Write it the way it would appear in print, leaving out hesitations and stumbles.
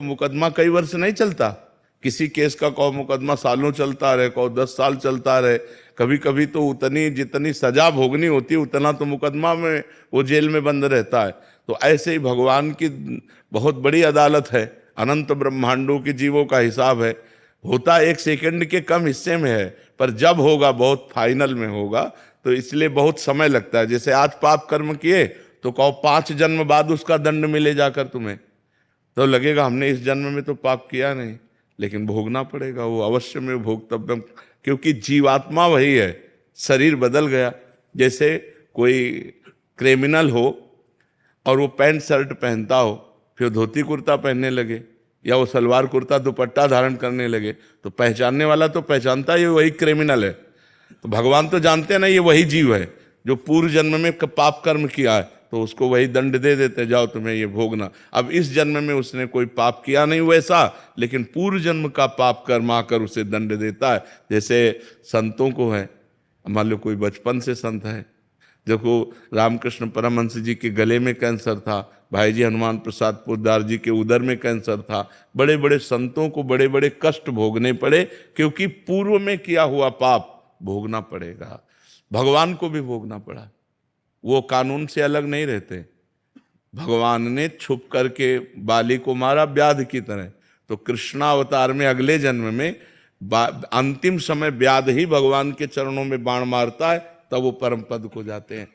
मुकदमा कई वर्ष नहीं चलता। किसी केस का कहो मुकदमा सालों चलता रहे, कहो 10 साल चलता रहे। कभी कभी तो उतनी जितनी सजा भोगनी होती है उतना तो मुकदमा में वो जेल में बंद रहता है। तो ऐसे ही भगवान की बहुत बड़ी अदालत है, अनंत ब्रह्मांडों के जीवों का हिसाब है। होता एक सेकंड के कम हिस्से में है, पर जब होगा बहुत फाइनल में होगा। तो इसलिए बहुत समय लगता है। जैसे आज पाप कर्म किए तो कहो 5 जन्म बाद उसका दंड मिले जाकर तुम्हें, तो लगेगा हमने इस जन्म में तो पाप किया नहीं, लेकिन भोगना पड़ेगा वो, अवश्य में भोगतव्यम। क्योंकि जीवात्मा वही है, शरीर बदल गया। जैसे कोई क्रिमिनल हो और वो पैंट शर्ट पहनता हो, फिर धोती कुर्ता पहनने लगे या वो सलवार कुर्ता दुपट्टा धारण करने लगे, तो पहचानने वाला तो पहचानता है ये वही क्रिमिनल है। तो भगवान तो जानते हैं ना ये वही जीव है जो पूर्व जन्म में पाप कर्म किया है, तो उसको वही दंड दे देते, जाओ तुम्हें ये भोगना। अब इस जन्म में उसने कोई पाप किया नहीं वैसा, लेकिन पूर्व जन्म का पाप कर्म आकर उसे दंड देता है। जैसे संतों को है, मान लो कोई बचपन से संत है, देखो रामकृष्ण परमहंस जी के गले में कैंसर था, भाई जी हनुमान प्रसाद पोद्दार जी के उदर में कैंसर था। बड़े बड़े संतों को बड़े बड़े कष्ट भोगने पड़े, क्योंकि पूर्व में किया हुआ पाप भोगना पड़ेगा। भगवान को भी भोगना पड़ा, वो कानून से अलग नहीं रहते। भगवान ने छुप करके बाली को मारा व्याध की तरह, तो कृष्णावतार में अगले जन्म में अंतिम समय व्याध ही भगवान के चरणों में बाण मारता है, तब वो परम पद को जाते हैं।